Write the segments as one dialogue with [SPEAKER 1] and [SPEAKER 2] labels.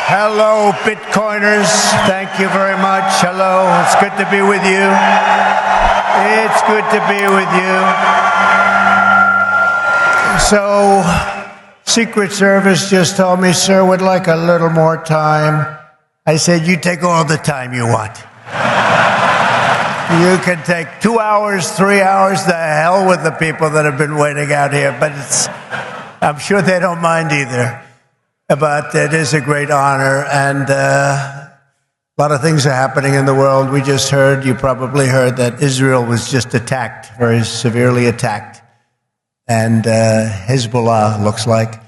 [SPEAKER 1] Hello, Bitcoiners. Thank you very much. Hello. It's good to be with you. It's good to be with you. So, Secret Service just told me, sir, would like a little more time. I said, you take all the time you want. You can take 2 hours, 3 hours, the hell with the people that have been waiting out here. But I'm sure they don't mind either. But it is a great honor, and a lot of things are happening in the world. We just heard, you probably heard, that Israel was just attacked, very severely attacked. And Hezbollah looks like.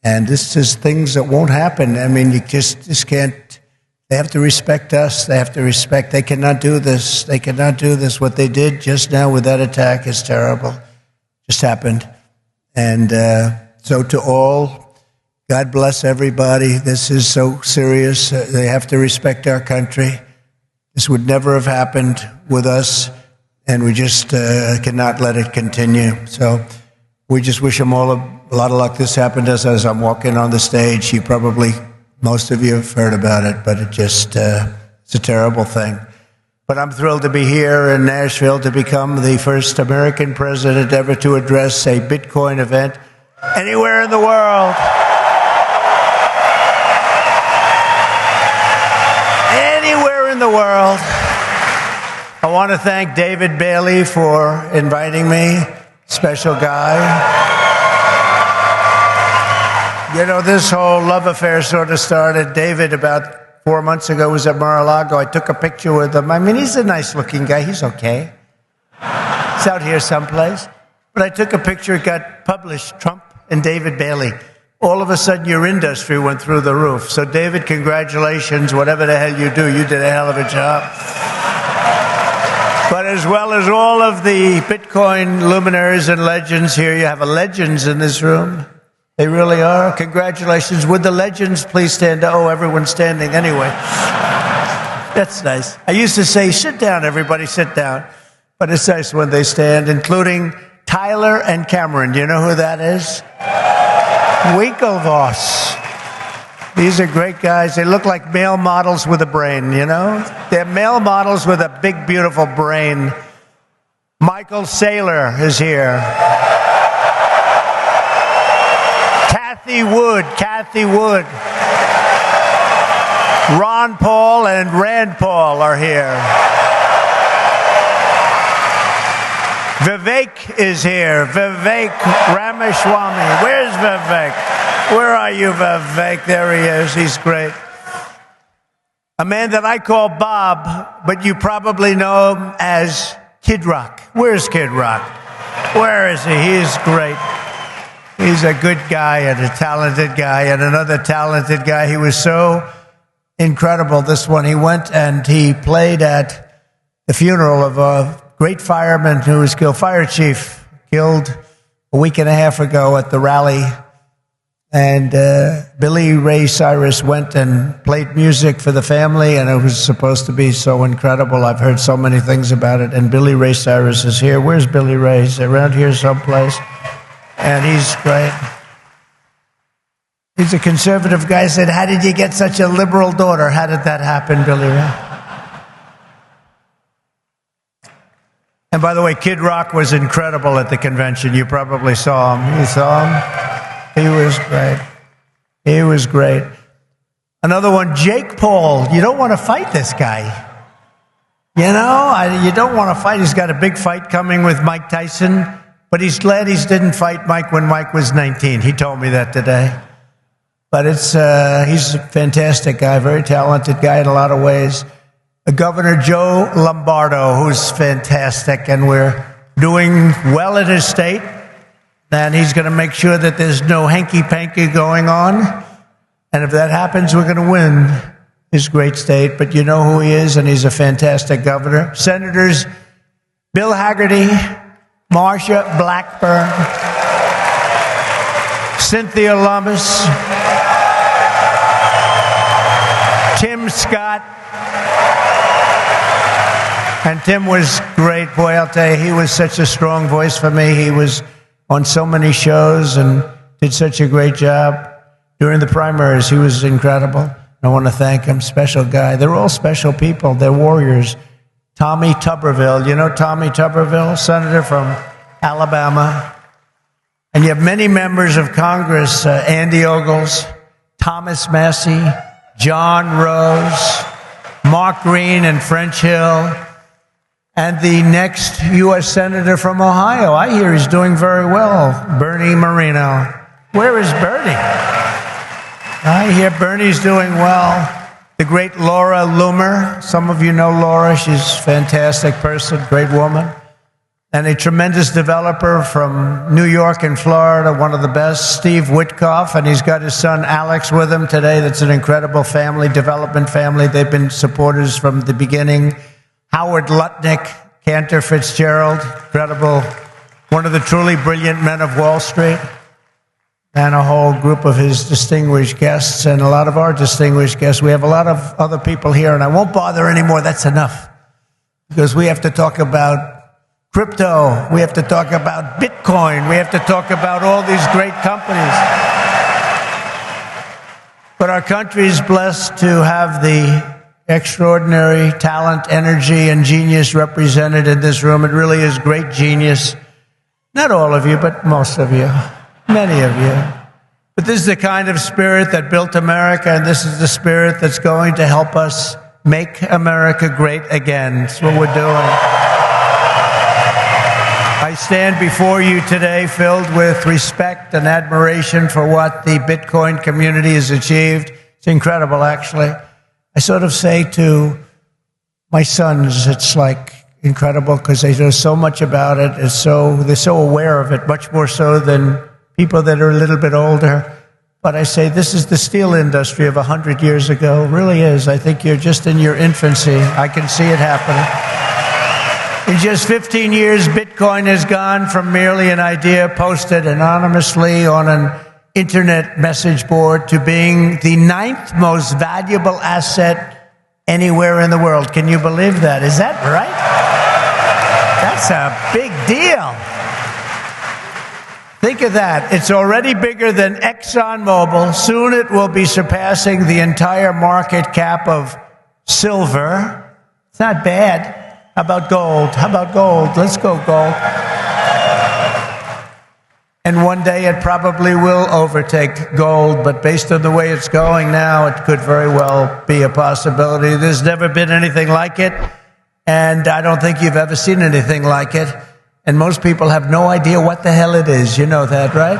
[SPEAKER 1] And this is things that won't happen. I mean, you just can't. They have to respect us. They have to respect. They cannot do this. They cannot do this. What they did just now with that attack is terrible. Just happened. And so to all, God bless everybody. This is so serious. They have to respect our country. This would never have happened with us, and we just cannot let it continue. So we just wish them all a lot of luck. This happened to us as I'm walking on the stage. Most of you have heard about it, but it's a terrible thing. But I'm thrilled to be here in Nashville to become the first American president ever to address a Bitcoin event anywhere in the world. Anywhere in the world. I want to thank David Bailey for inviting me. Special guy. You know, this whole love affair sort of started. David, about 4 months ago, was at Mar-a-Lago. I took a picture with him. I mean, he's a nice-looking guy. He's okay. He's out here someplace. But I took a picture. It got published, Trump and David Bailey. All of a sudden, your industry went through the roof. So, David, congratulations. Whatever the hell you do, you did a hell of a job. But as well as all of the Bitcoin luminaries and legends here, you have legends in this room. They really are. Congratulations. Would the legends please stand up? Oh, everyone's standing anyway. That's nice. I used to say, sit down, everybody, sit down. But it's nice when they stand, including Tyler and Cameron. Do you know who that is? Winklevoss. These are great guys. They look like male models with a brain, you know? They're male models with a big, beautiful brain. Michael Saylor is here. Kathy Wood. Ron Paul and Rand Paul are here. Vivek is here. Vivek Ramaswamy. Where's Vivek? Where are you, Vivek? There he is. He's great. A man that I call Bob, but you probably know him as Kid Rock. Where's Kid Rock? Where is he? He's great. He's a good guy and a talented guy and another talented guy. He was so incredible, this one. He went and he played at the funeral of a great fireman who was killed, fire chief, killed a week and a half ago at the rally. And Billy Ray Cyrus went and played music for the family, and it was supposed to be so incredible. I've heard so many things about it. And Billy Ray Cyrus is here. Where's Billy Ray? He's around here someplace. And he's great. He's a conservative guy. I said, how did you get such a liberal daughter? How did that happen, Billy Ray? And by the way, Kid Rock was incredible at the convention. You probably saw him. You saw him? He was great. He was great. Another one, Jake Paul. You don't want to fight this guy. You know, you don't want to fight. He's got a big fight coming with Mike Tyson. But he's glad he didn't fight Mike when Mike was 19. He told me that today. But he's a fantastic guy, very talented guy in a lot of ways. Governor Joe Lombardo, who's fantastic, and we're doing well in his state. And he's going to make sure that there's no hanky-panky going on. And if that happens, we're going to win his great state. But you know who he is, and he's a fantastic governor. Senators Bill Hagerty, Marsha Blackburn, Cynthia Lummis, Tim Scott. And Tim was great. Boy, I'll tell you, he was such a strong voice for me. He was on so many shows and did such a great job. during the primaries. He was incredible. I want to thank him. Special guy. They're all special people. They're warriors. Tommy Tuberville. You know Tommy Tuberville, senator from Alabama. And you have many members of Congress, Andy Ogles, Thomas Massey, John Rose, Mark Green and French Hill, and the next U.S. Senator from Ohio. I hear he's doing very well, Bernie Moreno. Where is Bernie? I hear Bernie's doing well. The great Laura Loomer. Some of you know Laura. She's a fantastic person, great woman. And a tremendous developer from New York and Florida, one of the best, Steve Witkoff, and he's got his son Alex with him today. That's an incredible family, development family. They've been supporters from the beginning. Howard Lutnick, Cantor Fitzgerald, incredible, one of the truly brilliant men of Wall Street, and a whole group of his distinguished guests and a lot of our distinguished guests. We have a lot of other people here, and I won't bother anymore. That's enough, because we have to talk about crypto, we have to talk about Bitcoin, we have to talk about all these great companies. But our country is blessed to have the extraordinary talent, energy, and genius represented in this room. It really is great genius. Not all of you, but most of you, many of you. But this is the kind of spirit that built America, and this is the spirit that's going to help us make America great again. That's what we're doing. I stand before you today filled with respect and admiration for what the Bitcoin community has achieved. It's incredible, actually. I sort of say to my sons, it's like incredible because they know so much about it. They're so aware of it, much more so than people that are a little bit older. But I say this is the steel industry of 100 years ago. It really is. I think you're just in your infancy. I can see it happening. In just 15 years, Bitcoin has gone from merely an idea posted anonymously on an internet message board to being the 9th most valuable asset anywhere in the world. Can you believe that? Is that right? That's a big deal. Think of that. It's already bigger than ExxonMobil. Soon it will be surpassing the entire market cap of silver. It's not bad. How about gold? How about gold? Let's go gold. And one day it probably will overtake gold, but based on the way it's going now, it could very well be a possibility. There's never been anything like it, and I don't think you've ever seen anything like it. And most people have no idea what the hell it is. You know that, right?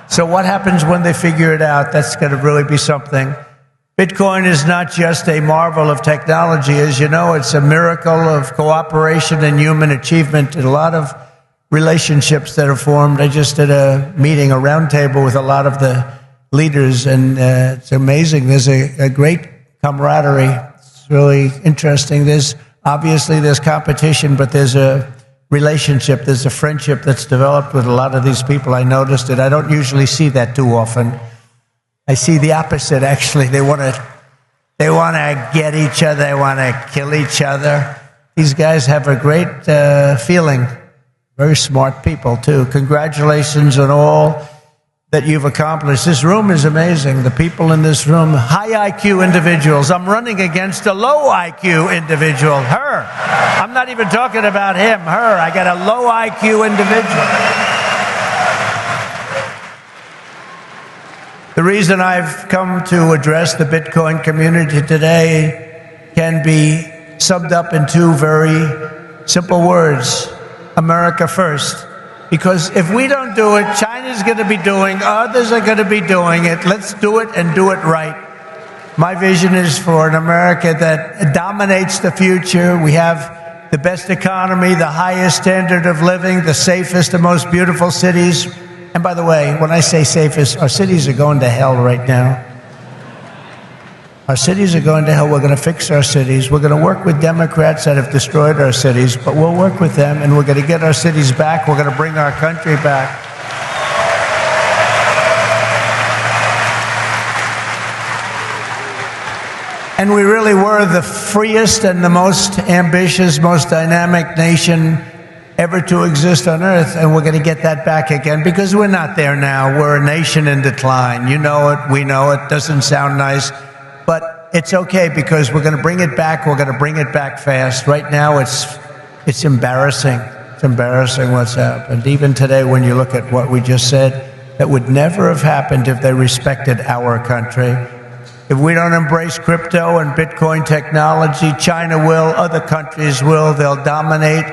[SPEAKER 1] So what happens when they figure it out? That's going to really be something. Bitcoin is not just a marvel of technology. As you know, it's a miracle of cooperation and human achievement. A lot of relationships that are formed. I just did a meeting, a roundtable with a lot of the leaders, and it's amazing. There's a great camaraderie. It's really interesting. There's competition, but there's a relationship, there's a friendship that's developed with a lot of these people. I noticed it. I don't usually see that too often. I see the opposite, actually. They want to get each other. They want to kill each other. These guys have a great feeling. Very smart people, too. Congratulations on all that you've accomplished. This room is amazing. The people in this room, high IQ individuals. I'm running against a low IQ individual, her. I'm not even talking about him, her. I got a low IQ individual. The reason I've come to address the Bitcoin community today can be summed up in two very simple words: America first. Because if we don't do it, China's going to be doing, others are going to be doing it. Let's do it and do it right. My vision is for an America that dominates the future. We have the best economy, the highest standard of living, the safest and most beautiful cities. And by the way, when I say safest, our cities are going to hell right now. Our cities are going to hell. We're going to fix our cities. We're going to work with Democrats that have destroyed our cities, but we'll work with them, and we're going to get our cities back. We're going to bring our country back. And we really were the freest and the most ambitious, most dynamic nation ever to exist on Earth, and we're going to get that back again because we're not there now. We're a nation in decline. You know it, we know it, doesn't sound nice, but it's okay because we're going to bring it back. We're going to bring it back fast. Right now, it's embarrassing. It's embarrassing what's happened. Even today, when you look at what we just said, that would never have happened if they respected our country. If we don't embrace crypto and Bitcoin technology, China will, other countries will, they'll dominate,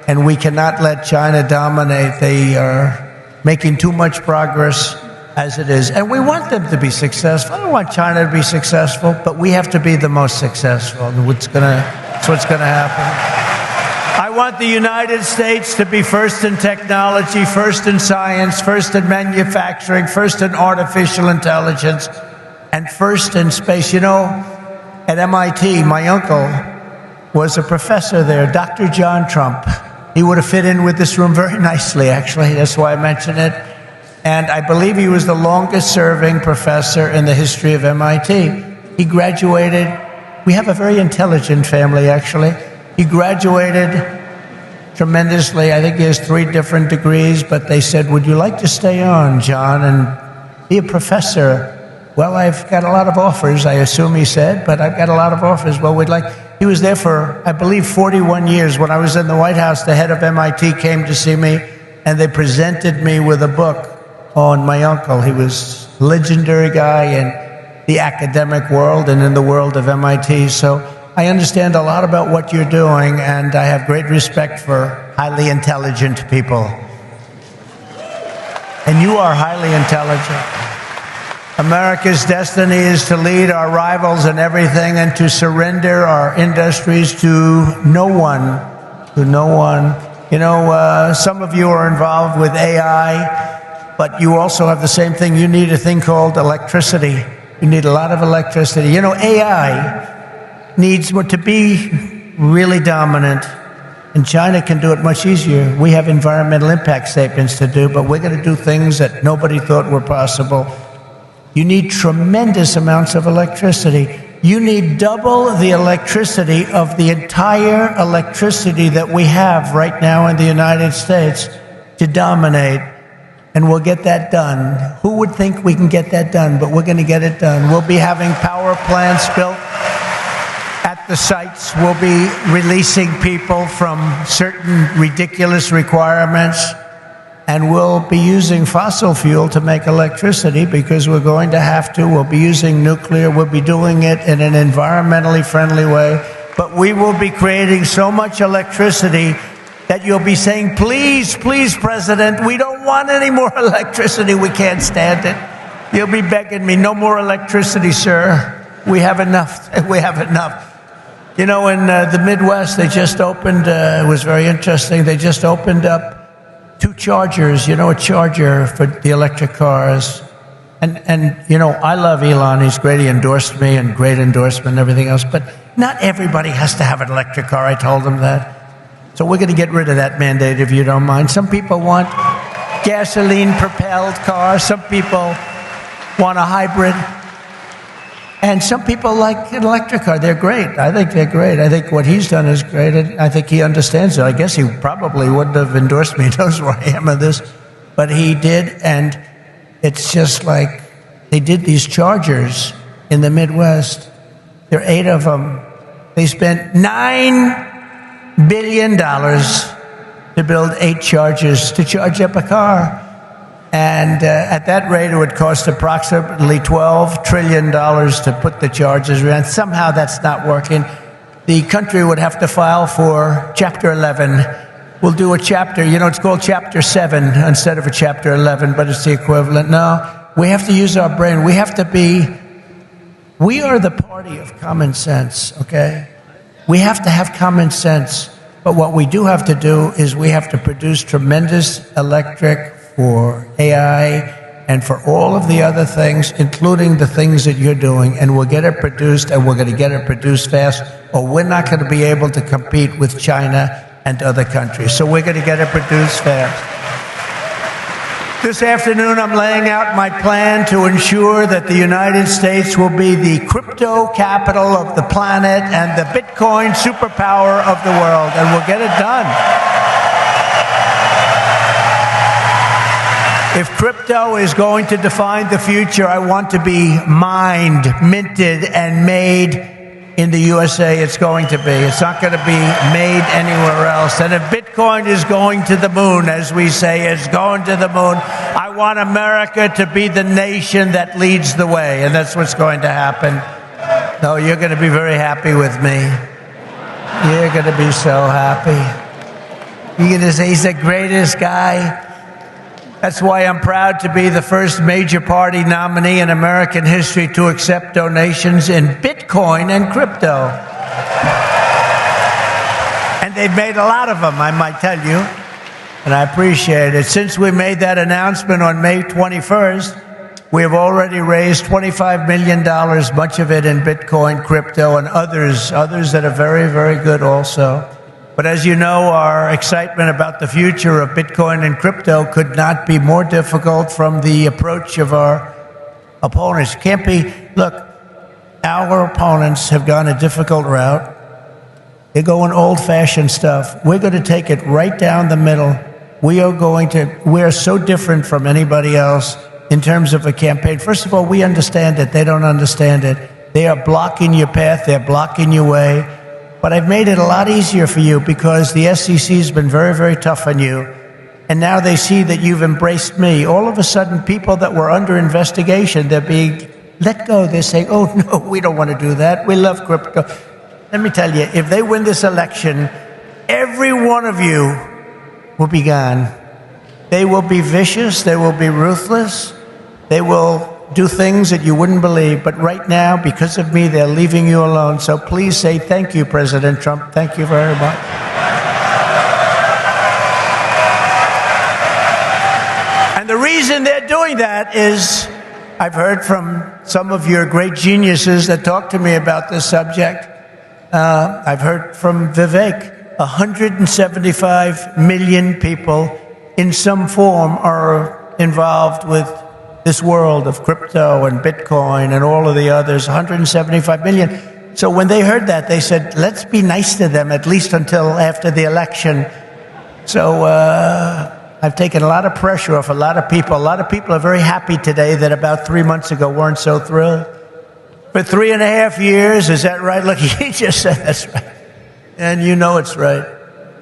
[SPEAKER 1] and we cannot let China dominate. They are making too much progress as it is, and we want them to be successful. I don't want China to be successful, but we have to be the most successful. That's what's going to happen. I want the United States to be first in technology, first in science, first in manufacturing, first in artificial intelligence, and first in space. You know, at MIT, my uncle was a professor there, Dr. John Trump. He would have fit in with this room very nicely, actually. That's why I mention it. And I believe he was the longest serving professor in the history of MIT. He graduated. We have a very intelligent family, actually. He graduated tremendously. I think he has 3 different degrees, but they said, would you like to stay on, John, and be a professor? Well, I've got a lot of offers, I assume he said, but I've got a lot of offers. Well, he was there for, I believe, 41 years. When I was in the White House, the head of MIT came to see me, and they presented me with a book on my uncle. He was a legendary guy in the academic world and in the world of MIT. So I understand a lot about what you're doing, and I have great respect for highly intelligent people. And you are highly intelligent. America's destiny is to lead our rivals in everything and to surrender our industries to no one. To no one. You know, some of you are involved with AI, but you also have the same thing. You need a thing called electricity. You need a lot of electricity. You know, AI needs to be really dominant, and China can do it much easier. We have environmental impact statements to do, but we're going to do things that nobody thought were possible. You need tremendous amounts of electricity. You need double the electricity of the entire electricity that we have right now in the United States to dominate, and we'll get that done. Who would think we can get that done? But we're going to get it done. We'll be having power plants built at the sites. We'll be releasing people from certain ridiculous requirements, and we'll be using fossil fuel to make electricity because we're going to have to. We'll be using nuclear. We'll be doing it in an environmentally friendly way, but we will be creating so much electricity that you'll be saying, please, please, President, we don't want any more electricity. We can't stand it. You'll be begging me, no more electricity, sir. We have enough. We have enough. You know, in the Midwest, they just opened, it was very interesting, they just opened up 2 chargers, you know, a charger for the electric cars. And you know, I love Elon, he's great, he endorsed me, and great endorsement and everything else, but not everybody has to have an electric car, I told him that. So we're going to get rid of that mandate, if you don't mind. Some people want gasoline-propelled cars, some people want a hybrid. And some people like an electric car. They're great. I think they're great. I think what he's done is great. I think he understands it. I guess he probably wouldn't have endorsed me. He knows where I am in this. But he did, and it's just like they did these chargers in the Midwest. There are 8 of them. They spent $9 billion to build 8 chargers to charge up a car. And at that rate, it would cost approximately $12 trillion to put the charges around. Somehow that's not working. The country would have to file for Chapter 11. We'll do a chapter, you know, it's called Chapter 7 instead of a Chapter 11, but it's the equivalent. No, we have to use our brain. We have to be, we are the party of common sense, okay? We have to have common sense. But what we do have to do is we have to produce tremendous electric for AI and for all of the other things, including the things that you're doing, and we'll get it produced, and we're going to get it produced fast, or we're not going to be able to compete with China and other countries. So we're going to get it produced fast. This afternoon, I'm laying out my plan to ensure that the United States will be the crypto capital of the planet and the Bitcoin superpower of the world, and we'll get it done. If crypto is going to define the future, I want to be mined, minted, and made in the USA. It's going to be. It's not going to be made anywhere else. And if Bitcoin is going to the moon, as we say, it's going to the moon, I want America to be the nation that leads the way. And that's what's going to happen. No, you're going to be very happy with me. You're going to be so happy. You're going to say he's the greatest guy. That's why I'm proud to be the first major party nominee in American history to accept donations in Bitcoin and crypto. And they've made a lot of them, I might tell you, and I appreciate it. Since we made that announcement on May 21st, we have already raised $25 million, much of it in Bitcoin, crypto, and others that are very, very good also. But as you know, our excitement about the future of Bitcoin and crypto could not be more difficult from the approach of our opponents. Can't be, look, our opponents have gone a difficult route. They're going old-fashioned stuff. We're going to take it right down the middle. We are so different from anybody else in terms of a campaign. First of all, we understand it. They don't understand it. They are blocking your path. They're blocking your way. But I've made it a lot easier for you because the SEC has been very, very tough on you. And now they see that you've embraced me. All of a sudden, people that were under investigation, they're being let go. They're saying, oh, no, we don't want to do that. We love crypto. Let me tell you, if they win this election, every one of you will be gone. They will be vicious. They will be ruthless. They will do things that you wouldn't believe. But right now, because of me, they're leaving you alone. So please say thank you, President Trump. Thank you very much. And the reason they're doing that is I've heard from some of your great geniuses that talk to me about this subject. I've heard from Vivek. 175 million people in some form are involved with this world of crypto and Bitcoin and all of the others, 175 million. So when they heard that, they said, let's be nice to them, at least until after the election. So I've taken a lot of pressure off a lot of people. A lot of people are very happy today that about 3 months ago weren't so thrilled. For 3.5 years, is that right? Look, he just said that's right. And you know it's right.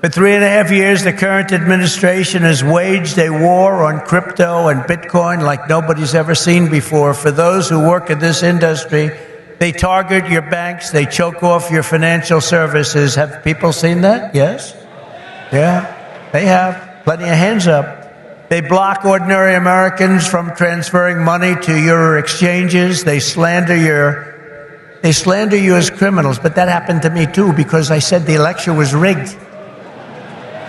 [SPEAKER 1] For 3.5 years, the current administration has waged a war on crypto and Bitcoin like nobody's ever seen before. For those who work in this industry, they target your banks, they choke off your financial services. Have people seen that? Yes? Yeah, they have. Plenty of hands up. They block ordinary Americans from transferring money to your exchanges. They slander you as criminals. But that happened to me too, because I said the election was rigged.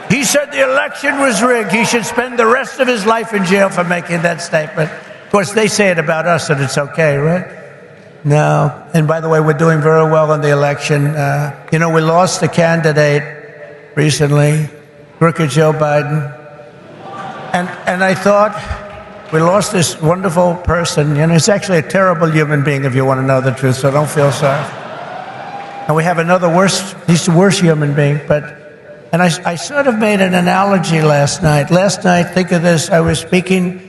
[SPEAKER 1] He said the election was rigged. He should spend the rest of his life in jail for making that statement. Of course, they say it about us, and it's okay, right? No. And by the way, we're doing very well in the election. We lost a candidate recently, Crooked Joe Biden. And I thought, we lost this wonderful person. He's actually a terrible human being, if you want to know the truth, so don't feel sorry. And we have another he's the worst human being, And I sort of made an analogy last night. Last night, think of this, I was speaking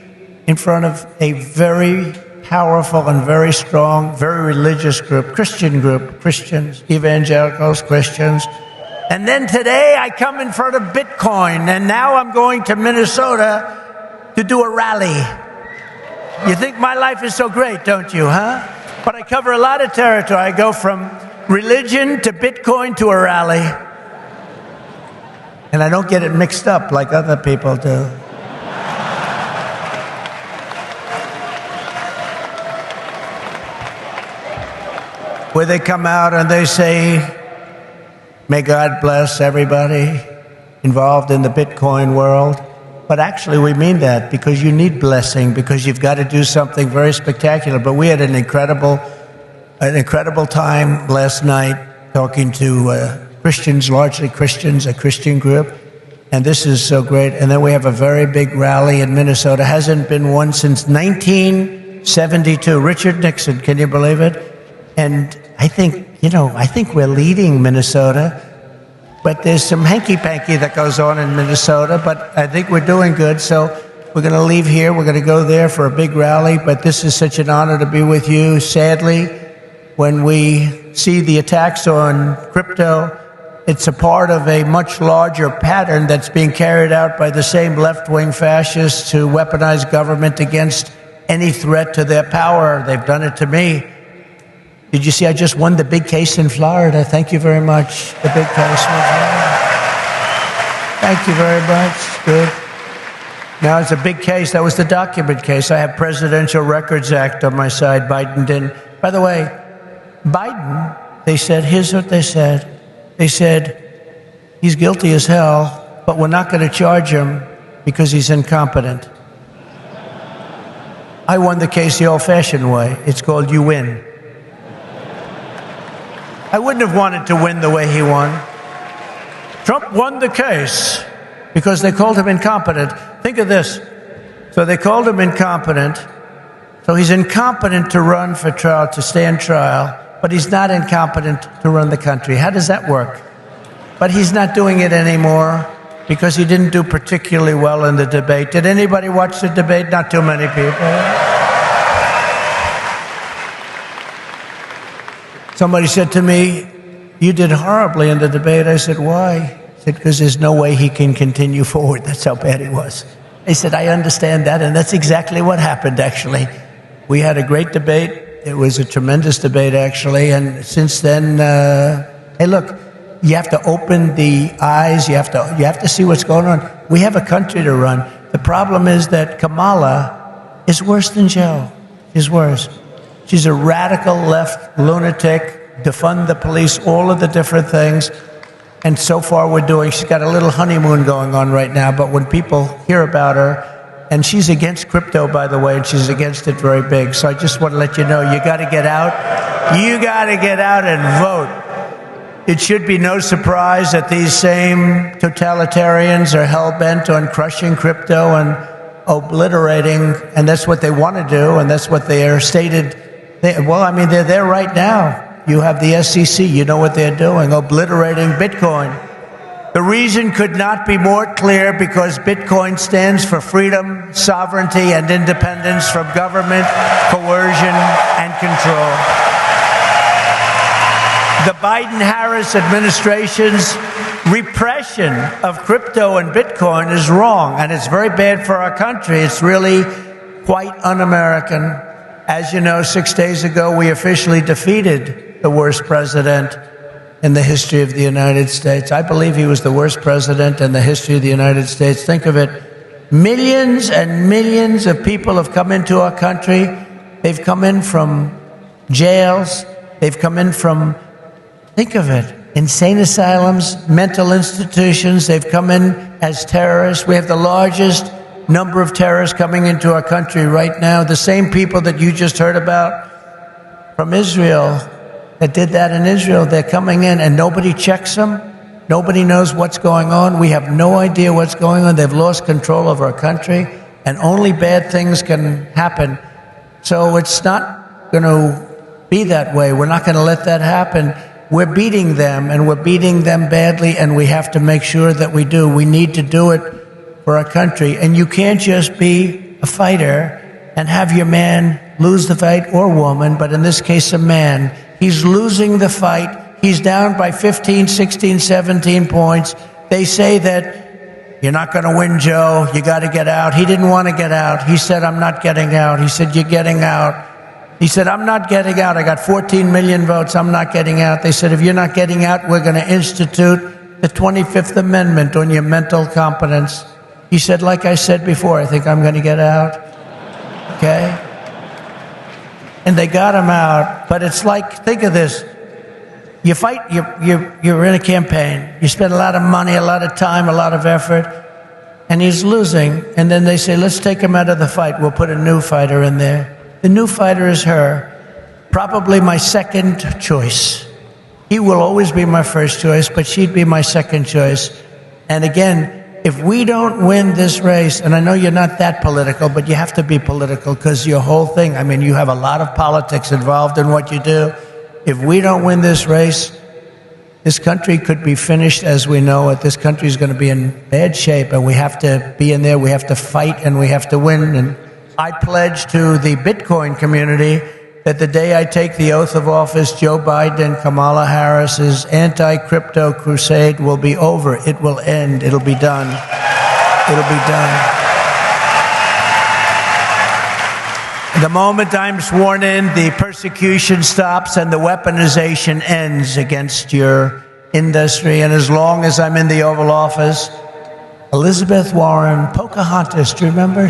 [SPEAKER 1] in front of a very powerful and very strong, very religious group, Christians, evangelicals, Christians. And then today I come in front of Bitcoin, and now I'm going to Minnesota to do a rally. You think my life is so great, don't you, huh? But I cover a lot of territory. I go from religion to Bitcoin to a rally. And I don't get it mixed up like other people do. Where they come out and they say, may God bless everybody involved in the Bitcoin world. But actually we mean that because you need blessing, because you've got to do something very spectacular. But we had an incredible time last night talking to Christians, largely Christians, a Christian group. And this is so great. And then we have a very big rally in Minnesota. Hasn't been one since 1972. Richard Nixon, can you believe it? And I think we're leading Minnesota. But there's some hanky-panky that goes on in Minnesota. But I think we're doing good. So We're going to leave here. We're going to go there for a big rally, but this is such an honor to be with you. Sadly, when we see the attacks on crypto, it's a part of a much larger pattern that's being carried out by the same left-wing fascists to weaponize government against any threat to their power. They've done it to me. Did you see I just won the big case in Florida? Thank you very much. The big case. Thank you very much. Good. Now, it's a big case. That was the document case. I have Presidential Records Act on my side. Biden didn't. By the way, Biden, they said, here's what they said. They said, he's guilty as hell, but we're not going to charge him because he's incompetent. I won the case the old-fashioned way. It's called you win. I wouldn't have wanted to win the way he won. Trump won the case because they called him incompetent. Think of this. So they called him incompetent. So he's incompetent to run for trial, to stand trial, but he's not incompetent to run the country. How does that work? But he's not doing it anymore because he didn't do particularly well in the debate. Did anybody watch the debate? Not too many people. Somebody said to me, you did horribly in the debate. I said, why? He said, because there's no way he can continue forward. That's how bad he was. I said, I understand that, and that's exactly what happened, actually. We had a great debate. It was a tremendous debate, actually, and since then, hey, look, you have to open the eyes. You have to see what's going on. We have a country to run. The problem is that Kamala is worse than Joe. She's worse. She's a radical left lunatic, defund the police, all of the different things. And so far she's got a little honeymoon going on right now, but when people hear about her, and she's against crypto, by the way, and she's against it very big. So I just want to let you know, you got to get out. You got to get out and vote. It should be no surprise that these same totalitarians are hell-bent on crushing crypto and obliterating, and that's what they want to do, and that's what they are stated. They're there right now. You have the SEC, you know what they're doing, obliterating Bitcoin. The reason could not be more clear, because Bitcoin stands for freedom, sovereignty, and independence from government, coercion, and control. The Biden-Harris administration's repression of crypto and Bitcoin is wrong, and it's very bad for our country. It's really quite un-American. As you know, 6 days ago, we officially defeated the worst president in the history of the United States. I believe he was the worst president in the history of the United States. Think of it. Millions and millions of people have come into our country. They've come in from jails. They've come in from, think of it, insane asylums, mental institutions. They've come in as terrorists. We have the largest number of terrorists coming into our country right now. The same people that you just heard about from Israel, that did that in Israel, they're coming in and nobody checks them. Nobody knows what's going on. We have no idea what's going on. They've lost control of our country, and only bad things can happen. So it's not going to be that way. We're not going to let that happen. We're beating them, and we're beating them badly, and we have to make sure that we do. We need to do it for our country. And you can't just be a fighter and have your man lose the fight, or woman, but in this case, a man. He's losing the fight. He's down by 15, 16, 17 points. They say that you're not going to win, Joe. You got to get out. He didn't want to get out. He said, I'm not getting out. He said, you're getting out. He said, I'm not getting out. I got 14 million votes. I'm not getting out. They said, if you're not getting out, we're going to institute the 25th Amendment on your mental competence. He said, like I said before, I think I'm going to get out. Okay? And they got him out. But it's like, think of this. You fight, you're in a campaign. You spend a lot of money, a lot of time, a lot of effort, and he's losing. And then they say, let's take him out of the fight. We'll put a new fighter in there. The new fighter is her, probably my second choice. He will always be my first choice, but she'd be my second choice. And again, if we don't win this race, and I know you're not that political, but you have to be political because your whole thing, I mean, you have a lot of politics involved in what you do. If we don't win this race, this country could be finished as we know it. This country is going to be in bad shape, and we have to be in there. We have to fight, and we have to win. And I pledge to the Bitcoin community that the day I take the oath of office, Joe Biden and Kamala Harris's anti-crypto crusade will be over. It will end. It'll be done. It'll be done. The moment I'm sworn in, the persecution stops and the weaponization ends against your industry. And as long as I'm in the Oval Office, Elizabeth Warren, Pocahontas, do you remember?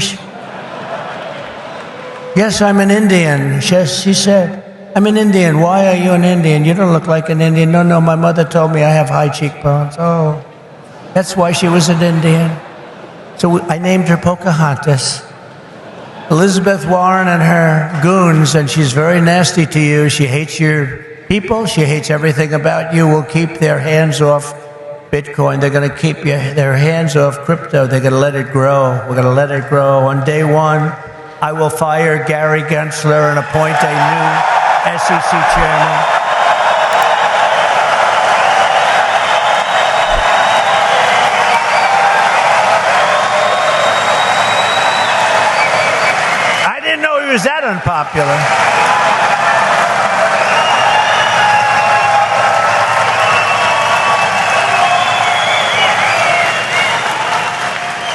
[SPEAKER 1] Yes, I'm an Indian. She said, I'm an Indian. Why are you an Indian? You don't look like an Indian. No, my mother told me I have high cheekbones. Oh, that's why she was an Indian. So I named her Pocahontas. Elizabeth Warren and her goons, and she's very nasty to you. She hates your people. She hates everything about you. Will keep their hands off Bitcoin. They're going to keep their hands off crypto. They're going to let it grow. We're going to let it grow. On day one, I will fire Gary Gensler and appoint a new SEC chairman. He was that unpopular.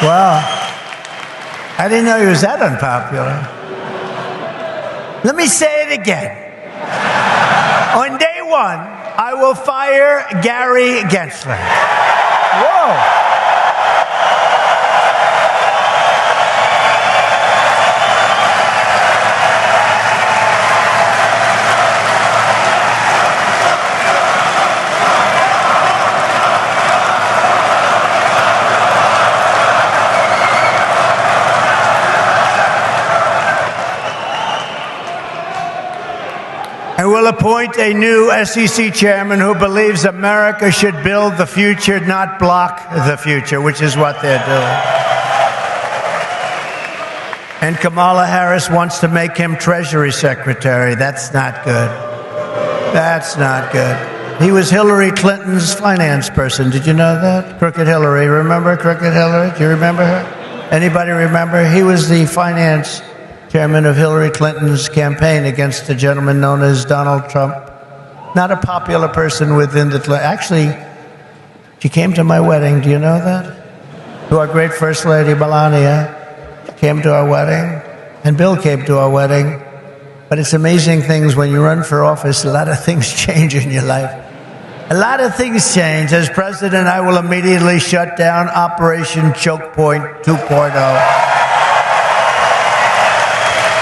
[SPEAKER 1] Wow. I didn't know he was that unpopular. Let me say it again. On day one, I will fire Gary Gensler. Whoa. And we'll appoint a new SEC chairman who believes America should build the future, not block the future, which is what they're doing. And Kamala Harris wants to make him Treasury Secretary. That's not good. That's not good. He was Hillary Clinton's finance person. Did you know that? Crooked Hillary. Remember Crooked Hillary? Do you remember her? Anybody remember? He was the finance chairman of Hillary Clinton's campaign against a gentleman known as Donald Trump. Not a popular person within the... Actually, she came to my wedding. Do you know that? To our great First Lady, Melania. She came to our wedding. And Bill came to our wedding. But it's amazing things when you run for office, a lot of things change in your life. A lot of things change. As president, I will immediately shut down Operation Choke Point 2.0.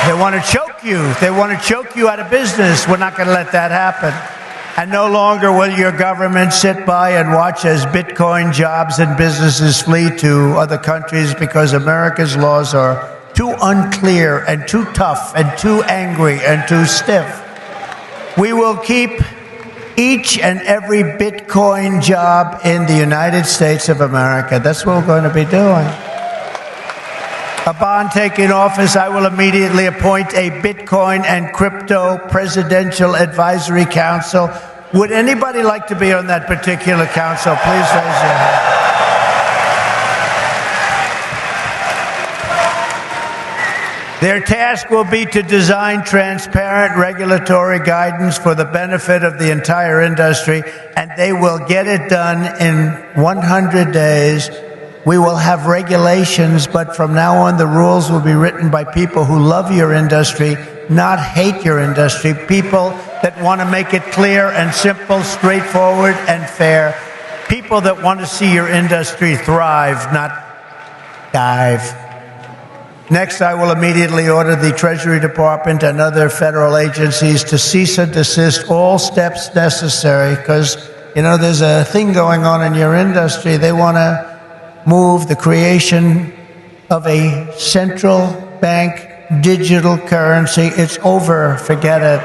[SPEAKER 1] They want to choke you. They want to choke you out of business. We're not going to let that happen. And no longer will your government sit by and watch as Bitcoin jobs and businesses flee to other countries because America's laws are too unclear and too tough and too angry and too stiff. We will keep each and every Bitcoin job in the United States of America. That's what we're going to be doing. Upon taking office, I will immediately appoint a Bitcoin and Crypto Presidential Advisory Council. Would anybody like to be on that particular council? Please raise your hand. Their task will be to design transparent regulatory guidance for the benefit of the entire industry, and they will get it done in 100 days. We will have regulations, but from now on, the rules will be written by people who love your industry, not hate your industry, people that want to make it clear and simple, straightforward and fair, people that want to see your industry thrive, not dive. Next, I will immediately order the Treasury Department and other federal agencies to cease and desist all steps necessary, because, you know, there's a thing going on in your industry. They want to move the creation of a central bank digital currency. It's over. Forget it.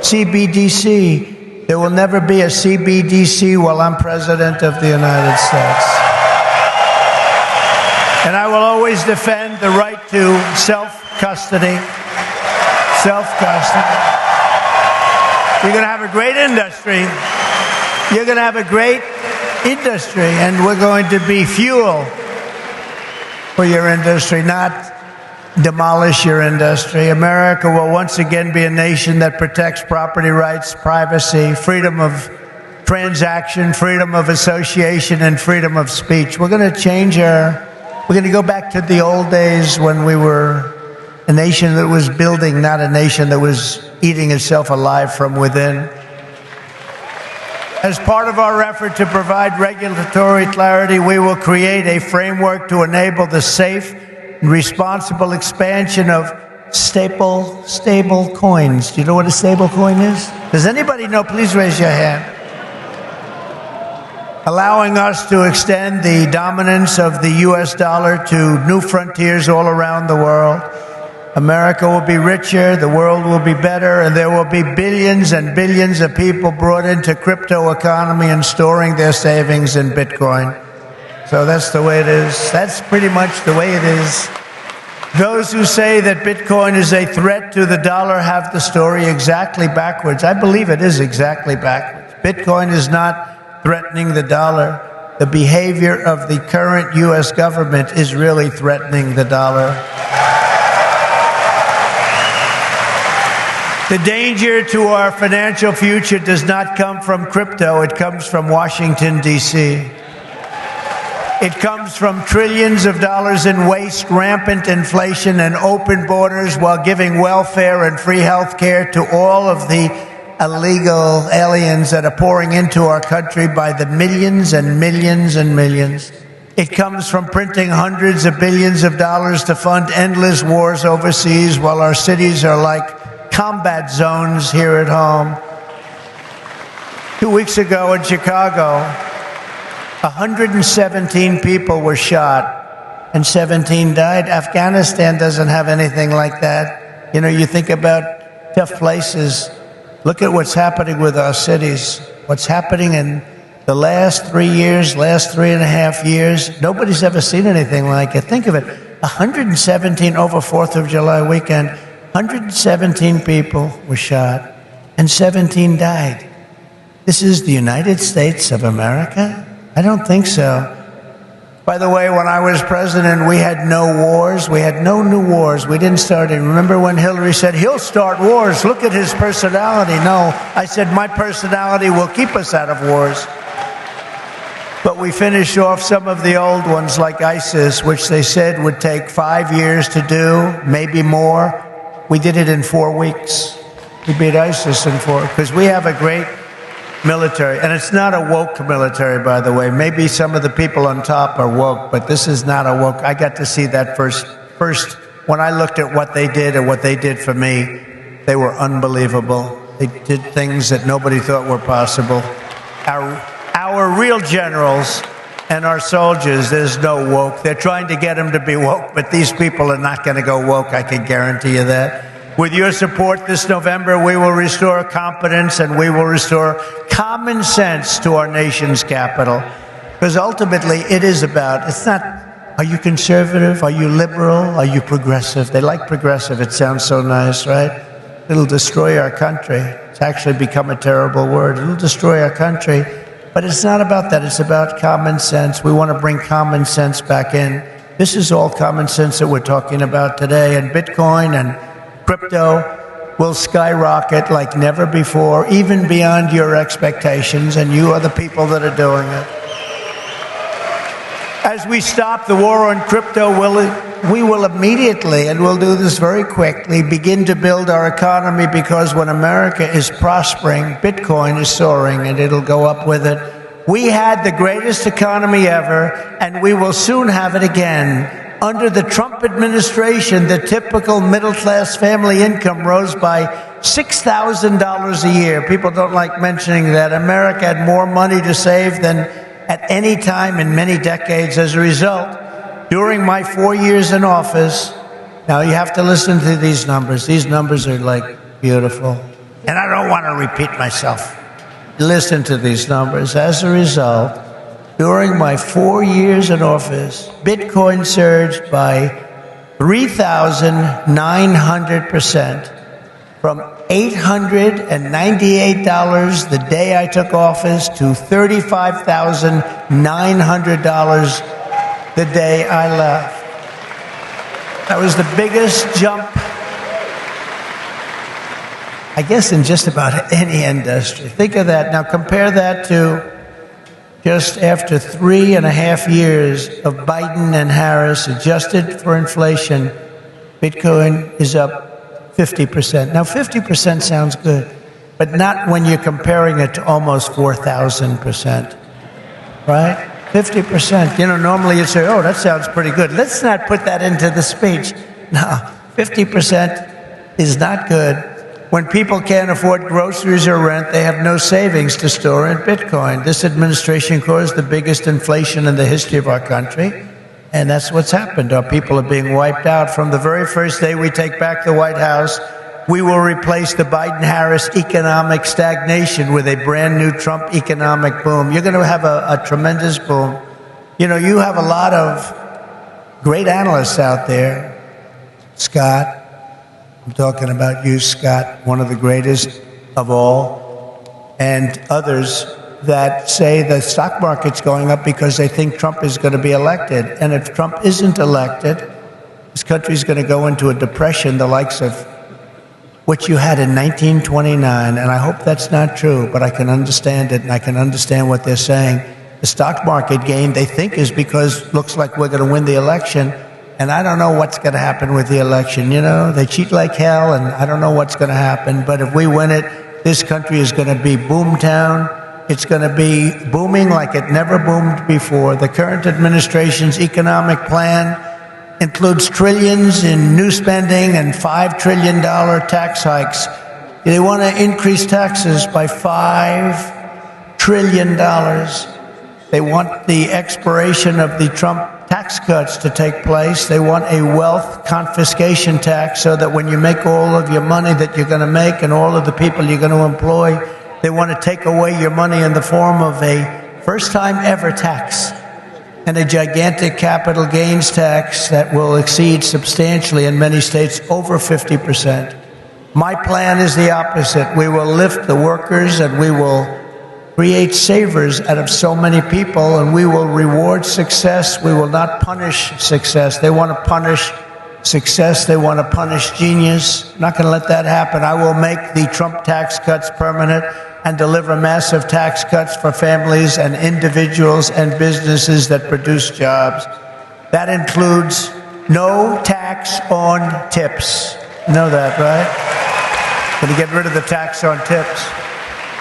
[SPEAKER 1] CBDC. There will never be a CBDC while I'm president of the United States. And I will always defend the right to self-custody. Self-custody. You're going to have a great industry. You're going to have a great industry, and we're going to be fuel for your industry, not demolish your industry. America will once again be a nation that protects property rights, privacy, freedom of transaction, freedom of association, and freedom of speech. We're going to go back to the old days when we were a nation that was building, not a nation that was eating itself alive from within. As part of our effort to provide regulatory clarity, we will create a framework to enable the safe and responsible expansion of stable coins. Do you know what a stable coin is? Does anybody know? Please raise your hand. Allowing us to extend the dominance of the US dollar to new frontiers all around the world. America will be richer, the world will be better, and there will be billions and billions of people brought into crypto economy and storing their savings in Bitcoin. So that's the way it is. That's pretty much the way it is. Those who say that Bitcoin is a threat to the dollar have the story exactly backwards. I believe it is exactly backwards. Bitcoin is not threatening the dollar. The behavior of the current US government is really threatening the dollar. The danger to our financial future does not come from crypto. It comes from Washington, D.C. It comes from trillions of dollars in waste, rampant inflation, and open borders while giving welfare and free health care to all of the illegal aliens that are pouring into our country by the millions and millions and millions. It comes from printing hundreds of billions of dollars to fund endless wars overseas while our cities are like combat zones here at home. 2 weeks ago in Chicago, 117 people were shot and 17 died. Afghanistan doesn't have anything like that. You know, you think about tough places. Look at what's happening with our cities. What's happening in the last 3 years, last 3.5 years. Nobody's ever seen anything like it. Think of it. 117 over 4th of July weekend. 117 people were shot and 17 died. This is the United States of America? I don't think so. By the way, when I was president, we had no wars. We had no new wars. We didn't start any. Remember when Hillary said, he'll start wars. Look at his personality. No, I said, my personality will keep us out of wars. But we finished off some of the old ones like ISIS, which they said would take 5 years to do, maybe more. We did it in 4 weeks. We beat ISIS in 4, because we have a great military. And it's not a woke military, by the way. Maybe some of the people on top are woke, but this is not a woke. I got to see that first when I looked at what they did and what they did for me. They were unbelievable. They did things that nobody thought were possible. Our real generals and our soldiers, there's no woke. They're trying to get them to be woke, but these people are not going to go woke, I can guarantee you that. With your support this November, we will restore competence and we will restore common sense to our nation's capital. Because ultimately, it is about, it's not, are you conservative? Are you liberal? Are you progressive? They like progressive. It sounds so nice, right? It'll destroy our country. It's actually become a terrible word. It'll destroy our country. But it's not about that. It's about common sense. We want to bring common sense back in. This is all common sense that we're talking about today. And Bitcoin and crypto will skyrocket like never before, even beyond your expectations. And you are the people that are doing it. As we stop the war on crypto, we will immediately, and we'll do this very quickly, begin to build our economy, because when America is prospering, Bitcoin is soaring and it'll go up with it. We had the greatest economy ever, and we will soon have it again. Under the Trump administration, the typical middle-class family income rose by $6,000 a year. People don't like mentioning that. America had more money to save than at any time in many decades. As a result, during my 4 years in office, now you have to listen to these numbers. These numbers are like beautiful. And I don't want to repeat myself. Listen to these numbers. As a result, during my 4 years in office, Bitcoin surged by 3,900%. from $898 the day I took office to $35,900 the day I left. That was the biggest jump, I guess, in just about any industry. Think of that. Now compare that to just after 3.5 years of Biden and Harris, adjusted for inflation, Bitcoin is up 50%. Now 50% sounds good, but not when you're comparing it to almost 4,000%, right? 50%. You know, normally you'd say, oh, that sounds pretty good. Let's not put that into the speech. No, 50% is not good. When people can't afford groceries or rent, they have no savings to store in Bitcoin. This administration caused the biggest inflation in the history of our country, and that's what's happened. Our people are being wiped out. From the very first day we take back the White House, we will replace the Biden-Harris economic stagnation with a brand new Trump economic boom. You're going to have a tremendous boom. You know, you have a lot of great analysts out there. Scott, I'm talking about you, Scott, one of the greatest of all, and others that say the stock market's going up because they think Trump is going to be elected. And if Trump isn't elected, this country's going to go into a depression the likes of what you had in 1929. And I hope that's not true, but I can understand it, and I can understand what they're saying. The stock market gain, they think, is because it looks like we're going to win the election. And I don't know what's going to happen with the election. You know, they cheat like hell, and I don't know what's going to happen. But if we win it, this country is going to be boomtown. It's going to be booming like it never boomed before. The current administration's economic plan includes trillions in new spending and $5 trillion tax hikes. They want to increase taxes by $5 trillion. They want the expiration of the Trump tax cuts to take place. They want a wealth confiscation tax so that when you make all of your money that you're going to make and all of the people you're going to employ, they want to take away your money in the form of a first-time ever tax and a gigantic capital gains tax that will exceed substantially in many states over 50%. My plan is the opposite. We will lift the workers and we will create savers out of so many people, and we will reward success. We will not punish success. They want to punish success. They want to punish genius. I'm not going to let that happen. I will make the Trump tax cuts permanent and deliver massive tax cuts for families and individuals and businesses that produce jobs. That includes no tax on tips. You know that, right? Going to get rid of the tax on tips.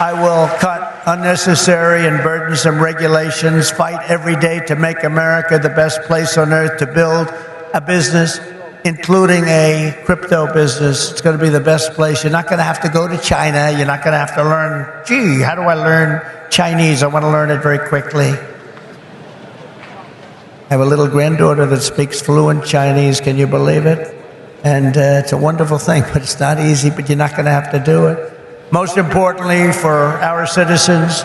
[SPEAKER 1] I will cut unnecessary and burdensome regulations, fight every day to make America the best place on earth to build a business, including a crypto business. It's going to be the best place. You're not going to have to go to China. You're not going to have to learn, gee, how do I learn Chinese? I want to learn it very quickly. I have a little granddaughter that speaks fluent Chinese. Can you believe it? And it's a wonderful thing, but it's not easy, but you're not going to have to do it. Most importantly for our citizens,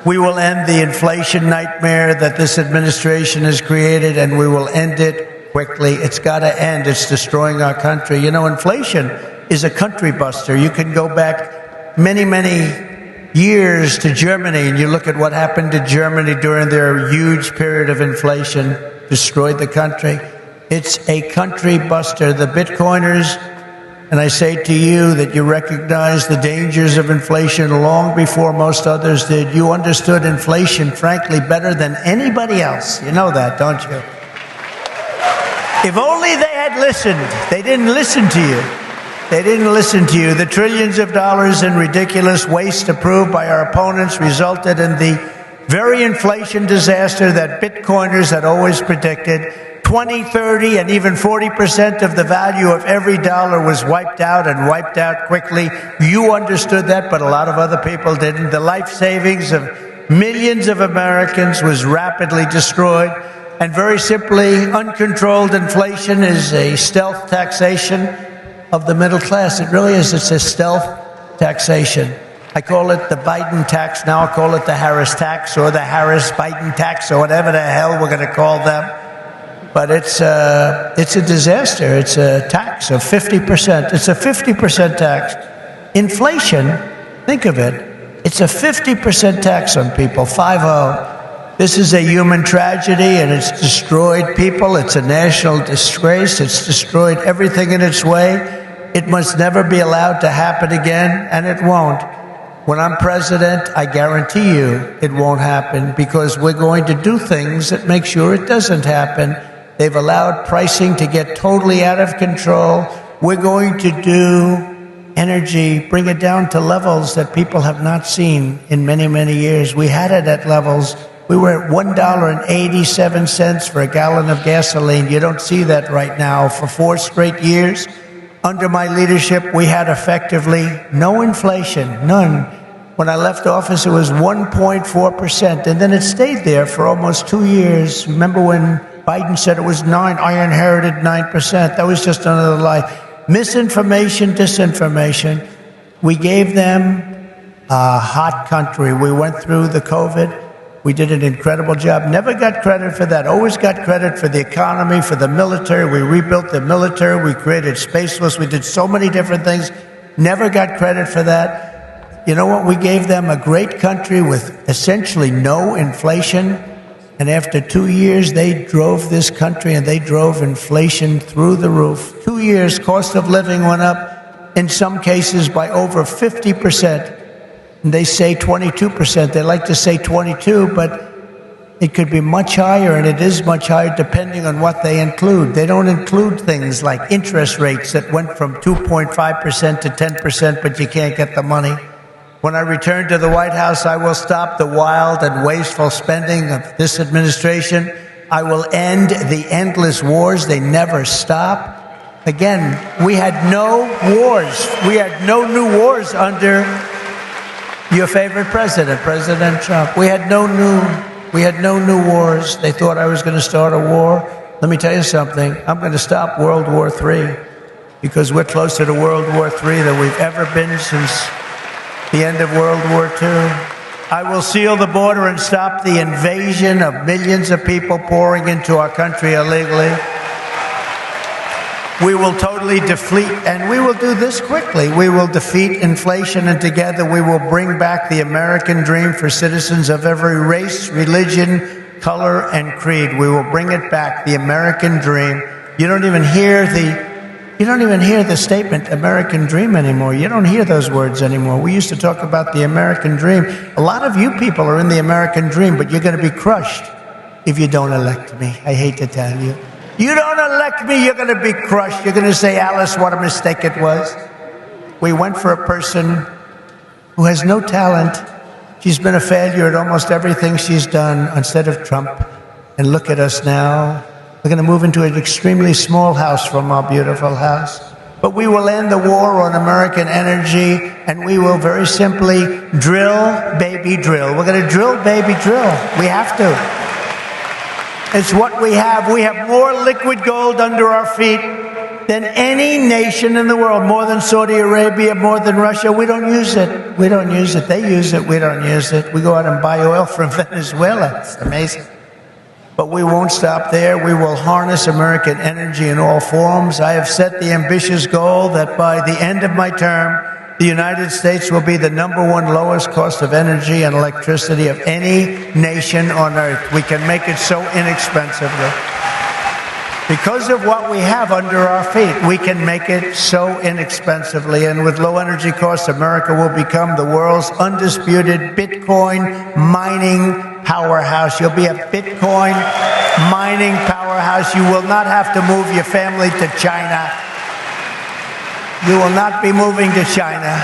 [SPEAKER 1] we will end the inflation nightmare that this administration has created, and we will end it quickly. It's got to end. It's destroying our country. You know, inflation is a country buster. You can go back many, many years to Germany, and you look at what happened to Germany during their huge period of inflation, destroyed the country. It's a country buster. The Bitcoiners, and I say to you that you recognize the dangers of inflation long before most others did. You understood inflation, frankly, better than anybody else. You know that, don't you? If only they had listened. They didn't listen to you. They didn't listen to you. The trillions of dollars in ridiculous waste approved by our opponents resulted in the very inflation disaster that Bitcoiners had always predicted. 20, 30, and even 40% of the value of every dollar was wiped out, and wiped out quickly. You understood that, but a lot of other people didn't. The life savings of millions of Americans was rapidly destroyed. And very simply, uncontrolled inflation is a stealth taxation of the middle class. It really is. It's a stealth taxation. I call it the Biden tax. Now I'll call it the Harris tax, or the Harris-Biden tax, or whatever the hell we're going to call them. But it's a disaster. It's a tax of 50%. It's a 50% tax. Inflation, think of it, it's a 50% tax on people, 50. This is a human tragedy, and it's destroyed people. It's a national disgrace. It's destroyed everything in its way. It must never be allowed to happen again, and it won't. When I'm president, I guarantee you it won't happen, because we're going to do things that make sure it doesn't happen. They've allowed pricing to get totally out of control. We're going to do energy, bring it down to levels that people have not seen in many, many years. We had it at levels. We were at $1.87 for a gallon of gasoline. You don't see that right now. For 4 straight years, under my leadership, we had effectively no inflation, none. When I left office, it was 1.4%, and then it stayed there for almost 2 years. Remember when Biden said it was 9? I inherited 9%. That was just another lie. Misinformation, disinformation. We gave them a hot country. We went through the COVID. We did an incredible job. Never got credit for that. Always got credit for the economy, for the military. We rebuilt the military. We created Space Force. We did so many different things. Never got credit for that. You know what? We gave them a great country with essentially no inflation. And after 2 years, they drove this country, and they drove inflation through the roof. 2 years, cost of living went up, in some cases, by over 50%. And they say 22%. They like to say 22, but it could be much higher, and it is much higher depending on what they include. They don't include things like interest rates that went from 2.5% to 10%, but you can't get the money. When I return to the White House, I will stop the wild and wasteful spending of this administration. I will end the endless wars. They never stop. Again, we had no wars. We had no new wars under your favorite president, President Trump. We had no new wars. They thought I was going to start a war. Let me tell you something. I'm going to stop World War III, because we're closer to World War III than we've ever been since the end of World War II. I will seal the border and stop the invasion of millions of people pouring into our country illegally. We will totally defeat, and we will do this quickly. We will defeat inflation, and together we will bring back the American dream for citizens of every race, religion, color, and creed. We will bring it back, the American dream. You don't even hear the statement American dream anymore. You don't hear those words anymore. We used to talk about the American dream. A lot of you people are in the American dream, but you're going to be crushed if you don't elect me. I hate to tell you. You don't elect me, you're going to be crushed. You're going to say, Alice, what a mistake it was. We went for a person who has no talent. She's been a failure at almost everything she's done instead of Trump. And look at us now. We're going to move into an extremely small house from our beautiful house. But we will end the war on American energy, and we will very simply drill, baby, drill. We're going to drill, baby, drill. We have to. It's what we have. We have more liquid gold under our feet than any nation in the world, more than Saudi Arabia, more than Russia. We don't use it. We don't use it. They use it. We don't use it. We go out and buy oil from Venezuela. It's amazing. But we won't stop there. We will harness American energy in all forms. I have set the ambitious goal that by the end of my term, the United States will be the #1 lowest cost of energy and electricity of any nation on earth. We can make it so inexpensively. Because of what we have under our feet, we can make it so inexpensively. And with low energy costs, America will become the world's undisputed Bitcoin mining powerhouse. You'll be a Bitcoin mining powerhouse. You will not have to move your family to China. You will not be moving to China.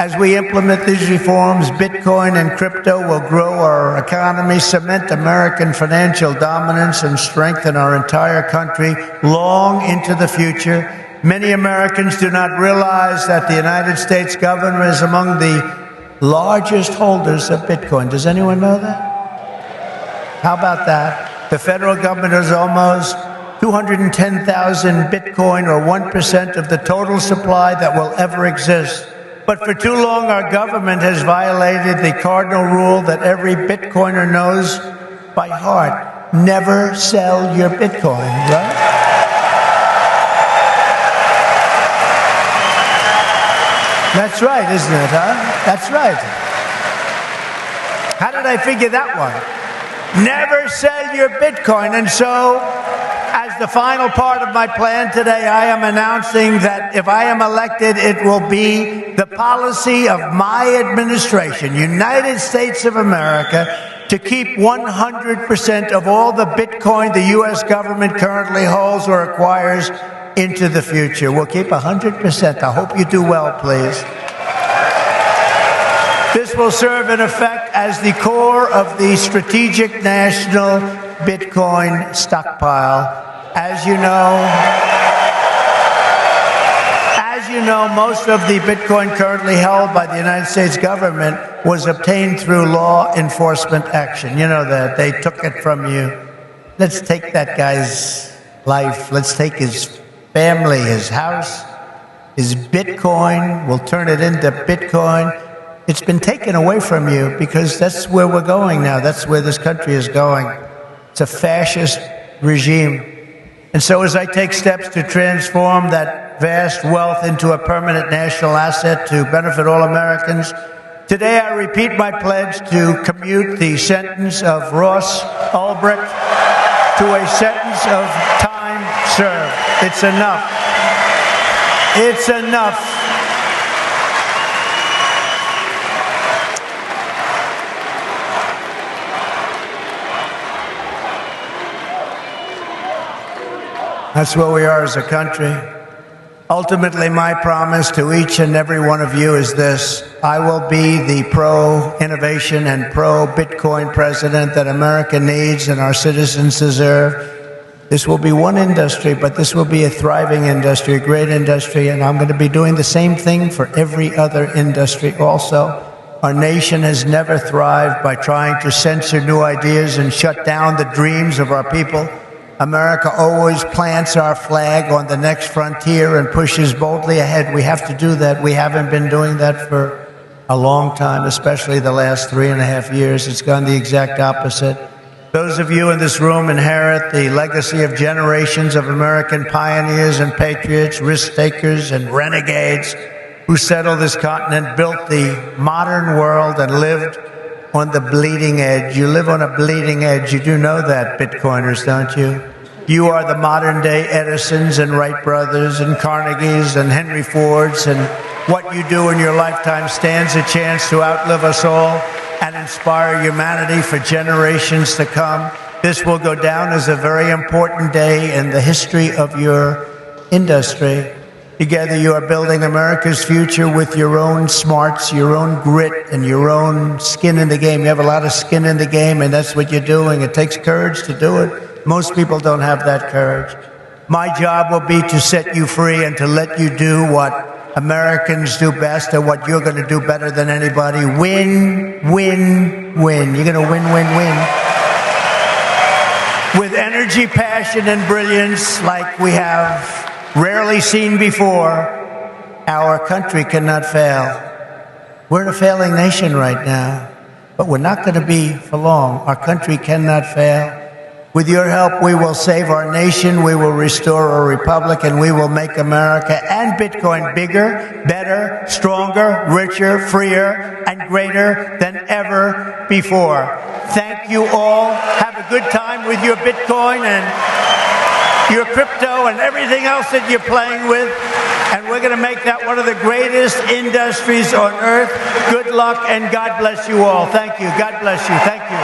[SPEAKER 1] As we implement these reforms, Bitcoin and crypto will grow our economy, cement American financial dominance, and strengthen our entire country long into the future. Many Americans do not realize that the United States government is among the largest holders of Bitcoin. Does anyone know that? How about that? The federal government is almost 210,000 Bitcoin, or 1% of the total supply that will ever exist. But for too long, our government has violated the cardinal rule that every Bitcoiner knows by heart. Never sell your Bitcoin, right? That's right, isn't it, huh? That's right. How did I figure that one? Never sell your Bitcoin. And so, as the final part of my plan today, I am announcing that if I am elected, it will be the policy of my administration, United States of America, to keep 100% of all the Bitcoin the U.S. government currently holds or acquires into the future. We'll keep 100%. I hope you do well, please. This will serve in effect as the core of the strategic national Bitcoin stockpile. As you know, most of the Bitcoin currently held by the United States government was obtained through law enforcement action. You know that. They took it from you. Let's take that guy's life. Let's take his family, his house, his Bitcoin. We'll turn it into Bitcoin. It's been taken away from you because that's where we're going now. That's where this country is going. It's a fascist regime. And so as I take steps to transform that vast wealth into a permanent national asset to benefit all Americans, today I repeat my pledge to commute the sentence of Ross Ulbricht to a sentence of time served. It's enough. It's enough. That's where we are as a country. Ultimately, my promise to each and every one of you is this: I will be the pro-innovation and pro-Bitcoin president that America needs and our citizens deserve. This will be one industry, but this will be a thriving industry, a great industry, and I'm going to be doing the same thing for every other industry also. Our nation has never thrived by trying to censor new ideas and shut down the dreams of our people. America always plants our flag on the next frontier and pushes boldly ahead. We have to do that. We haven't been doing that for a long time, especially the last 3.5 years. It's gone the exact opposite. Those of you in this room inherit the legacy of generations of American pioneers and patriots, risk-takers and renegades who settled this continent, built the modern world, and lived on the bleeding edge. You live on a bleeding edge. You do know that, Bitcoiners, don't you? You are the modern-day Edisons and Wright brothers and Carnegies and Henry Fords, and what you do in your lifetime stands a chance to outlive us all and inspire humanity for generations to come. This will go down as a very important day in the history of your industry. Together, you are building America's future with your own smarts, your own grit, and your own skin in the game. You have a lot of skin in the game, and that's what you're doing. It takes courage to do it. Most people don't have that courage. My job will be to set you free and to let you do what Americans do best and what you're going to do better than anybody. Win, win, win. You're going to win, win, win. With energy, passion, and brilliance like we have rarely seen before, our country cannot fail. We're in a failing nation right now, but we're not going to be for long. Our country cannot fail. With your help, we will save our nation, we will restore our republic, and we will make America and Bitcoin bigger, better, stronger, richer, freer, and greater than ever before. Thank you all. Have a good time with your Bitcoin and your crypto and everything else that you're playing with. And we're going to make that one of the greatest industries on earth. Good luck and God bless you all. Thank you. God bless you. Thank you.